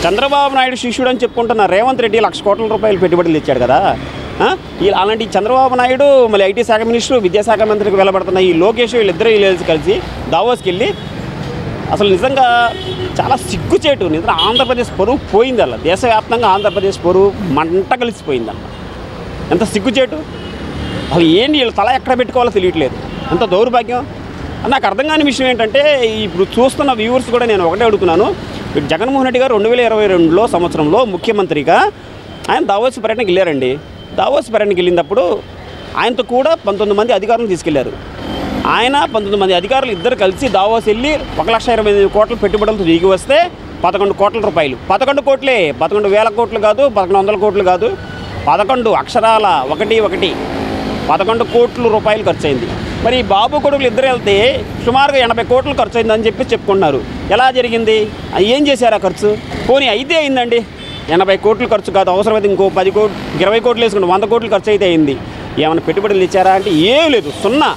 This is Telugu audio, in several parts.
చంద్రబాబు నాయుడు శిష్యుడు అని చెప్పుకుంటున్న రేవంత్ రెడ్డి 1,00,000 కోట్ల రూపాయలు పెట్టుబడులు ఇచ్చాడు కదా. అలాంటి చంద్రబాబు నాయుడు మళ్ళీ ఐటీ శాఖ మినిస్టర్, విద్యాశాఖ మంత్రికి వెళ్ళబడుతున్న ఈ లోకేష్ వీళ్ళిద్దరూ కలిసి దావోస్కి వెళ్ళి అసలు నిజంగా చాలా సిగ్గుచేటు. నిజంగా ఆంధ్రప్రదేశ్ పరువు పోయిందల్ల, దేశవ్యాప్తంగా ఆంధ్రప్రదేశ్ పరువు మంట కలిసిపోయిందన్న. ఎంత సిగ్గుచేటు అసలు. ఏంటి వీళ్ళు తల ఎక్కడ పెట్టుకోవాలో తెలియట్లేదు. ఎంత దౌర్భాగ్యం. నాకు అర్థం కాని విషయం ఏంటంటే ఇప్పుడు చూస్తున్న వ్యూవర్స్ కూడా నేను ఒకటే అడుగుతున్నాను. జగన్మోహన్ రెడ్డి గారు 2022 సంవత్సరంలో ముఖ్యమంత్రిగా ఆయన దావోస్ పర్యటనకి వెళ్ళారండి. దావోస్ పర్యటనకి వెళ్ళినప్పుడు ఆయనతో కూడా 19 మంది అధికారులను తీసుకెళ్లారు. ఆయన 19 మంది అధికారులు ఇద్దరు కలిసి దావోస్ వెళ్ళి 1,20,000 కోట్ల పెట్టుబడులతో దిగి వస్తే 11 కోట్ల రూపాయలు, 11 కోట్లే, 11,000 కోట్లు కాదు, 1,100 కోట్లు కాదు, 11 అక్షరాల 11 కోట్ల రూపాయలు ఖర్చు అయింది. మరి బాబు కొడుకులు ఇద్దరు వెళ్తే సుమారుగా 80 కోట్లు ఖర్చు అయిందని చెప్పుకుంటున్నారు. ఎలా జరిగింది? ఏం చేశారు ఆ ఖర్చు? పోనీ అయితే అయిందండి, 80 కోట్లు ఖర్చు కాదు, అవసరమైతే ఇంకో 10 కోట్లు 20 కోట్లు వేసుకుంటే 100 కోట్లు ఖర్చు అయితే అయింది. ఏమైనా పెట్టుబడులు ఇచ్చారా అంటే ఏం లేదు, సున్నా.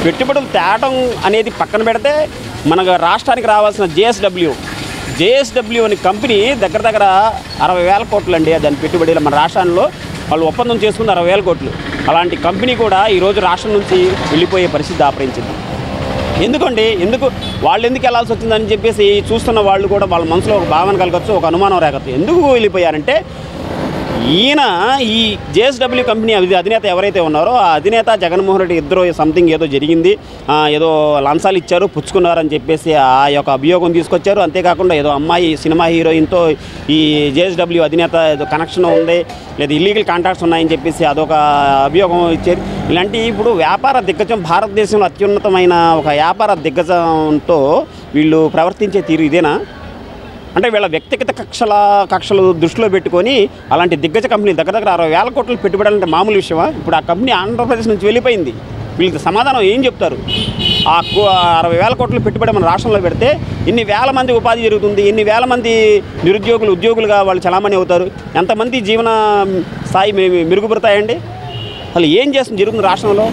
పెట్టుబడులు తేటం అనేది పక్కన పెడితే మన రాష్ట్రానికి రావాల్సిన జేఎస్డబ్ల్యూ అనే కంపెనీ దగ్గర 60,000 కోట్లు అండి దాని పెట్టుబడులు. మన రాష్ట్రంలో వాళ్ళు ఒప్పందం చేసుకుంది 60,000 కోట్లు. అలాంటి కంపెనీ కూడా ఈరోజు రాష్ట్రం నుంచి వెళ్ళిపోయే పరిస్థితి దాపరించింది. ఎందుకు వాళ్ళు ఎందుకు వెళ్ళాల్సి వచ్చిందని చెప్పేసి చూస్తున్న వాళ్ళు కూడా వాళ్ళ మనసులో ఒక భావన కలగచ్చు, ఒక అనుమానం రేగచ్చు. ఎందుకు వెళ్ళిపోయారంటే ఈయన ఈ జేఎస్డబ్ల్యూ కంపెనీ అధినేత ఎవరైతే ఉన్నారో ఆ అధినేత జగన్మోహన్ రెడ్డి ఇద్దరు సంథింగ్ ఏదో జరిగింది, ఏదో లంచాలు ఇచ్చారు, పుచ్చుకున్నారని చెప్పేసి ఆ యొక్క అభియోగం తీసుకొచ్చారు. అంతేకాకుండా ఏదో అమ్మాయి సినిమా హీరోయిన్తో ఈ జేఎస్డబ్ల్యూ అధినేత ఏదో కనెక్షన్ ఉంది, లేదా ఇల్లీగల్ కాంట్రాక్ట్స్ ఉన్నాయని చెప్పేసి అదొక అభియోగం ఇచ్చారు. ఇలాంటి ఇప్పుడు వ్యాపార దిగ్గజం, భారతదేశంలో అత్యున్నతమైన ఒక వ్యాపార దిగ్గజంతో వీళ్ళు ప్రవర్తించే తీరు ఇదేనా? అంటే వీళ్ళ వ్యక్తిగత కక్షలు దృష్టిలో పెట్టుకొని అలాంటి దిగ్గజ కంపెనీ దగ్గర 60,000 కోట్లు పెట్టుబడాలంటే మామూలు విషయమా? ఇప్పుడు ఆ కంపెనీ ఆంధ్రప్రదేశ్ నుంచి వెళ్ళిపోయింది. వీళ్ళకి సమాధానం ఏం చెప్తారు? ఆ 60,000 కోట్లు పెట్టుబడి మన రాష్ట్రంలో పెడితే ఇన్ని వేల మంది ఉపాధి జరుగుతుంది, ఇన్ని వేల మంది ఉద్యోగులుగా వాళ్ళు చలామణి అవుతారు, ఎంతమంది జీవన స్థాయి మెరుగుపడతాయండి? అసలు ఏం జరుగుతుంది రాష్ట్రంలో?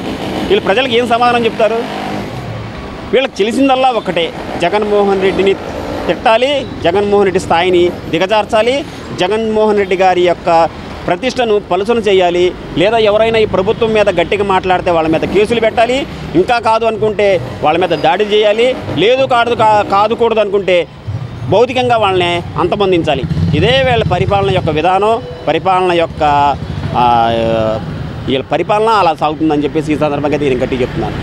వీళ్ళు ప్రజలకు ఏం సమాధానం చెప్తారు? వీళ్ళకి తెలిసిందల్లా ఒక్కటే, జగన్మోహన్ రెడ్డిని తిట్టాలి, జగన్మోహన్ రెడ్డి స్థాయిని దిగజార్చాలి, జగన్మోహన్ రెడ్డి గారి యొక్క ప్రతిష్టను పలుచన చేయాలి, లేదా ఎవరైనా ఈ ప్రభుత్వం మీద గట్టిగా మాట్లాడితే వాళ్ళ మీద కేసులు పెట్టాలి, ఇంకా కాదు అనుకుంటే వాళ్ళ మీద దాడి చేయాలి, లేదు కాదుకూడదు అనుకుంటే భౌతికంగా వాళ్ళని అంతమొందించాలి. ఇదే వీళ్ళ పరిపాలన యొక్క విధానం, వీళ్ళ పరిపాలన అలా సాగుతుందని చెప్పేసి ఈ సందర్భంగా నేను గట్టిగా చెప్తున్నాను.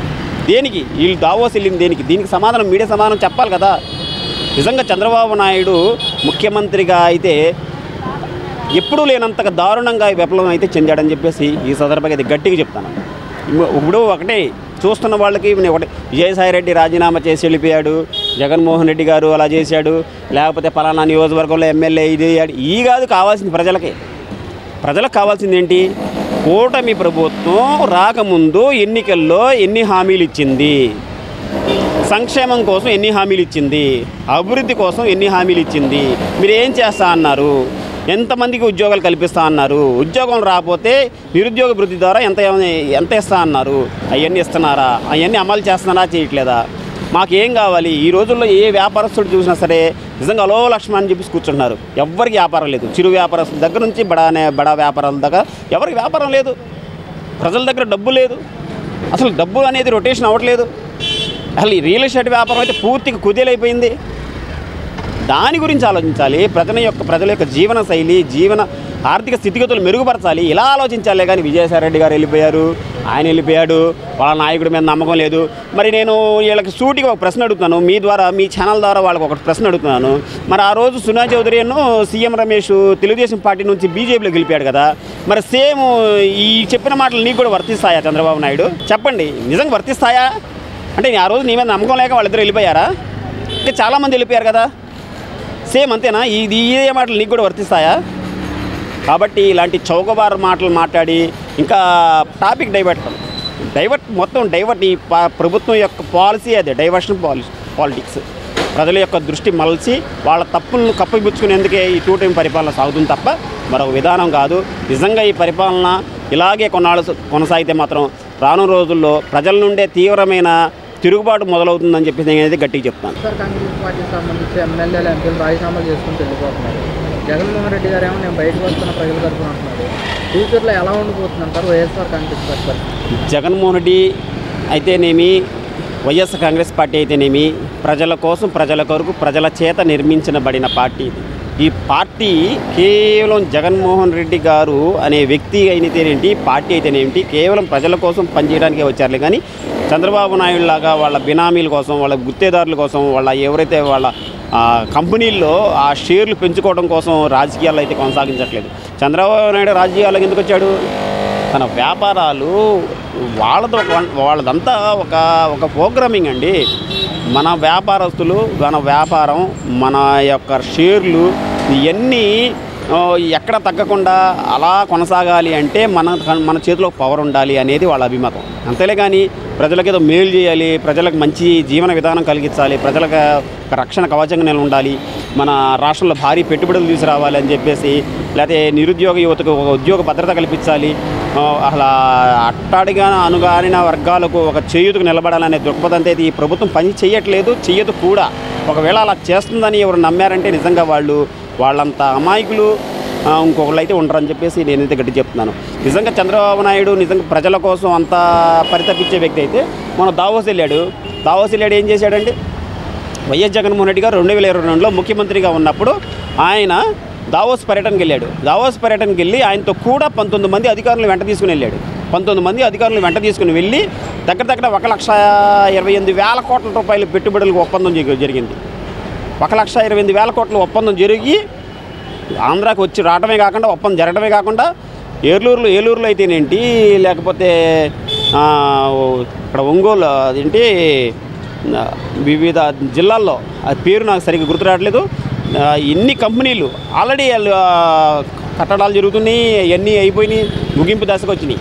దేనికి వీళ్ళు దావోస్ వెళ్ళింది? దీనికి సమాధానం మీడియా సమాధానం చెప్పాలి కదా. నిజంగా చంద్రబాబు నాయుడు ముఖ్యమంత్రిగా అయితే ఎప్పుడూ లేనంతగా దారుణంగా విప్లవం అయితే చెందాడని చెప్పేసి ఈ సందర్భంగా అయితే గట్టిగా చెప్తాను. ఇప్పుడు ఒకటే చూస్తున్న వాళ్ళకి ఒకటి, విజయసాయిరెడ్డి రాజీనామా చేసి వెళ్ళిపోయాడు, జగన్మోహన్ రెడ్డి గారు అలా చేశాడు, లేకపోతే పలానా నియోజకవర్గంలో ఎమ్మెల్యే ఇది ఈ కాదు కావాల్సింది. ప్రజలకు కావాల్సింది ఏంటి? కూటమి ప్రభుత్వం రాకముందు ఎన్నికల్లో ఎన్ని హామీలు ఇచ్చింది, సంక్షేమం కోసం ఎన్ని హామీలు ఇచ్చింది, అభివృద్ధి కోసం ఎన్ని హామీలు ఇచ్చింది, మీరు ఏం చేస్తా అన్నారు, ఎంతమందికి ఉద్యోగాలు కల్పిస్తా అన్నారు, ఉద్యోగం రాకపోతే నిరుద్యోగ వృద్ధి ద్వారా ఎంత ఇస్తా అన్నారు, అవన్నీ ఇస్తున్నారా, అవన్నీ అమలు చేస్తున్నారా, చేయట్లేదా? మాకేం కావాలి? ఈ రోజుల్లో ఏ వ్యాపారస్తుడు చూసినా సరే నిజంగా అలో లక్ష్మణ్ అని చెప్పేసి కూర్చుంటున్నారు. ఎవరికి వ్యాపారం లేదు. చిరు వ్యాపారస్తుల దగ్గర నుంచి బడా వ్యాపారాల దగ్గర ఎవరికి వ్యాపారం లేదు. ప్రజల దగ్గర డబ్బు లేదు. అసలు డబ్బు అనేది రొటేషన్ అవ్వట్లేదు. అసలు ఈ రియల్ ఎస్టేట్ వ్యాపారం అయితే పూర్తిగా కుదేలైపోయింది. దాని గురించి ఆలోచించాలి. ప్రజల యొక్క జీవన శైలి, ఆర్థిక స్థితిగతులు మెరుగుపరచాలి. ఇలా ఆలోచించాలే కానీ విజయసాయిరెడ్డి గారు వెళ్ళిపోయారు, ఆయన వెళ్ళిపోయాడు, వాళ్ళ నాయకుడి మీద నమ్మకం లేదు. మరి నేను వీళ్ళకి సూటిగా ఒక ప్రశ్న అడుగుతున్నాను, మీ ఛానల్ ద్వారా వాళ్ళకి ఒక ప్రశ్న అడుగుతున్నాను. మరి ఆ రోజు సునా చౌదరిను సీఎం రమేష్ తెలుగుదేశం పార్టీ నుంచి బీజేపీలోకి వెళ్ళిపోయాడు కదా, మరి సేమ్ ఈ చెప్పిన మాటలు నీకు కూడా వర్తిస్తాయా చంద్రబాబు నాయుడు? చెప్పండి, నిజంగా వర్తిస్తాయా? అంటే ఆ రోజు నీ మీద నమ్మకం లేక వాళ్ళిద్దరు వెళ్ళిపోయారా? ఇంకా చాలామంది వెళ్ళిపోయారు కదా, సేమ్ అంతేనా? ఇదే మాటలు నీకు కూడా వర్తిస్తాయా? కాబట్టి ఇలాంటి చౌకబారు మాటలు మాట్లాడి ఇంకా టాపిక్ డైవర్ట్ ఈ ప్రభుత్వం యొక్క పాలసీ అదే, డైవర్షన్ పాలిటిక్స్. ప్రజల యొక్క దృష్టి మలచి వాళ్ళ తప్పులను కప్పిపుచ్చుకునేందుకే ఈ టైం పరిపాలన సాగుతుంది తప్ప మరొక విధానం కాదు. నిజంగా ఈ పరిపాలన ఇలాగే కొన్నాళ్ళు కొనసాగితే మాత్రం రాను రోజుల్లో ప్రజల నుండే తీవ్రమైన తిరుగుబాటు మొదలవుతుందని చెప్పేసి నేనైతే గట్టిగా చెప్తాను. కాంగ్రెస్ పార్టీకి సంబంధించి ఎమ్మెల్యేలు ఎంపీలు రాజీనామాలు చేసుకుని వెళ్ళిపోతున్నారు. జగన్మోహన్ రెడ్డి గారు ఏమో నేను బయటకు వస్తున్న ప్రజల తరఫున అంటున్నారు. ఫ్యూచర్లో ఎలా ఉండిపోతుంది అంటారు వైఎస్ఆర్ కాంగ్రెస్ పార్టీ? జగన్మోహన్ రెడ్డి అయితేనేమి, వైఎస్ఆర్ కాంగ్రెస్ పార్టీ అయితేనేమి ప్రజల కోసం, ప్రజల కొరకు, ప్రజల చేత నిర్మించబడిన పార్టీ ఇది. ఈ పార్టీ కేవలం జగన్మోహన్ రెడ్డి గారు అనే వ్యక్తి అయితేనేంటి, పార్టీ అయితేనేంటి, కేవలం ప్రజల కోసం పనిచేయడానికే వచ్చారులే కానీ చంద్రబాబు నాయుడు లాగా వాళ్ళ బినామీల కోసం, వాళ్ళ గుత్తేదారుల కోసం, వాళ్ళ ఎవరైతే వాళ్ళ కంపెనీల్లో ఆ షేర్లు పెంచుకోవడం కోసం రాజకీయాల్లో అయితే కొనసాగించట్లేదు. చంద్రబాబు నాయుడు రాజకీయాలకు ఎందుకు వచ్చాడు? తన వ్యాపారాలు వాళ్ళదంతా ఒక ప్రోగ్రామింగ్ అండి. మన వ్యాపారస్తులు, మన వ్యాపారం, మన యొక్క షేర్లు ఇవన్నీ ఎక్కడ తగ్గకుండా అలా కొనసాగాలి అంటే మన చేతిలో పవర్ ఉండాలి అనేది వాళ్ళ అభిమతం. అంతేలే కానీ ప్రజలకు ఏదో మేలు చేయాలి, ప్రజలకు మంచి జీవన విధానం కలిగించాలి, ప్రజలకు రక్షణ కవచంగా ఉండాలి, మన రాష్ట్రంలో భారీ పెట్టుబడులు తీసుకురావాలి అని చెప్పేసి, లేకపోతే నిరుద్యోగ యువతకు ఒక ఉద్యోగ భద్రత కల్పించాలి, అలా అట్టాడిగా అనుగానిన వర్గాలకు ఒక చేయూతకు నిలబడాలనే దృక్పథంతో ఈ ప్రభుత్వం పని చేయట్లేదు, చెయ్యదు కూడా. ఒకవేళ అలా చేస్తుందని ఎవరు నమ్మారంటే నిజంగా వాళ్ళంత అమాయకులు ఇంకొకళ్ళు అయితే ఉండరని చెప్పేసి నేనైతే గట్టి చెప్తున్నాను. నిజంగా చంద్రబాబు నాయుడు నిజంగా ప్రజల కోసం అంత పరితపించే వ్యక్తి అయితే మనం దావోస్ వెళ్ళాడు. ఏం చేశాడంటే వైఎస్ జగన్మోహన్ రెడ్డి గారు 2022లో ముఖ్యమంత్రిగా ఉన్నప్పుడు ఆయన దావోస్ పర్యటనకి వెళ్ళాడు. దావోస్ పర్యటనకి వెళ్ళి ఆయనతో కూడా 19 మంది అధికారులను వెంట తీసుకుని వెళ్ళాడు. 19 మంది అధికారులను వెంట తీసుకుని వెళ్ళి దగ్గర 1,28,000 కోట్ల రూపాయల పెట్టుబడులకు ఒప్పందం జరిగింది. 1,28,000 కోట్ల ఒప్పందం జరిగి ఆంధ్రాకి వచ్చి రావడమే కాకుండా, ఒప్పందం జరగడమే కాకుండా ఏలూరులో అయితేనేంటి, లేకపోతే ఇక్కడ ఒంగోలు అదేంటి వివిధ జిల్లాల్లో ఆ పేరు నాకు సరిగ్గా గుర్తు రావట్లేదు. ఎన్ని కంపెనీలు ఆల్రెడీ కట్టడాలు జరుగుతున్నాయి, అవన్నీ అయిపోయినాయి, ముగింపు దశకు వచ్చినాయి.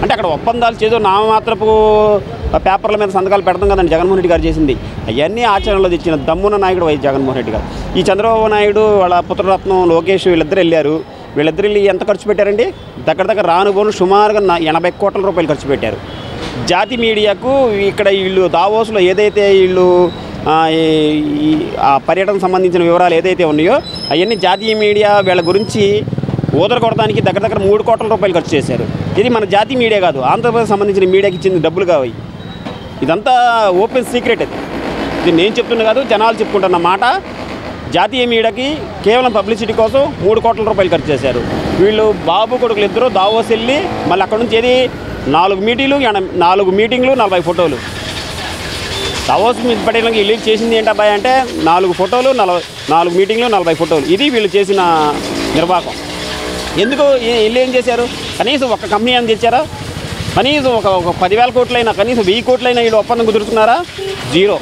అంటే అక్కడ ఒప్పందాలు చేదో నామమాత్రపు పేపర్ల మీద సంతకాలు పెడతాం కదండి జగన్మోహన్ రెడ్డి గారు చేసింది. అవన్నీ ఆచరణలో తెచ్చిన దమ్మున నాయకుడు వైఎస్ జగన్మోహన్ రెడ్డి గారు. ఈ చంద్రబాబు నాయుడు వాళ్ళ పుత్రరత్నం లోకేష్ వీళ్ళిద్దరు వెళ్ళారు. వెళ్ళి ఎంత ఖర్చు పెట్టారండి? దగ్గర రానుబోను సుమారుగా 80 కోట్ల రూపాయలు ఖర్చు పెట్టారు. జాతి మీడియాకు ఇక్కడ వీళ్ళు దావోస్లో ఏదైతే వీళ్ళు ఆ పర్యటనకు సంబంధించిన వివరాలు ఏదైతే ఉన్నాయో అవన్నీ జాతీయ మీడియా వీళ్ళ గురించి ఊదరకొడడానికి దగ్గర 3 కోట్ల రూపాయలు ఖర్చు చేశారు. ఇది మన జాతీయ మీడియా కాదు, ఆంధ్రప్రదేశ్ సంబంధించిన మీడియాకి ఇచ్చింది డబ్బులు కావాలి. ఇదంతా ఓపెన్ సీక్రెట్. ఇది నేను చెప్తున్నా కాదు, జనాలు చెప్పుకుంటున్న మాట. జాతీయ మీడియాకి కేవలం పబ్లిసిటీ కోసం 3 కోట్ల రూపాయలు ఖర్చు చేశారు. వీళ్ళు బాబు కొడుకులు ఇద్దరు దావోస్ వెళ్ళి మళ్ళీ అక్కడ నుంచి ఏది 4 మీటింగ్లు 40 ఫోటోలు. దావోస్ పట్టడానికి వీళ్ళు చేసింది ఏంటబ్బాయి అంటే 4 ఫోటోలు 4 మీటింగ్లు 40 ఫోటోలు. ఇది వీళ్ళు చేసిన నిర్వాహకం. ఎందుకు వీళ్ళు ఏం చేశారు? కనీసం ఒక కంపెనీ అని తెచ్చారా? కనీసం ఒక 10,000 కోట్లైనా, కనీసం 1000 కోట్లైనా వీళ్ళు ఒప్పందం కుదురుతున్నారా? 0.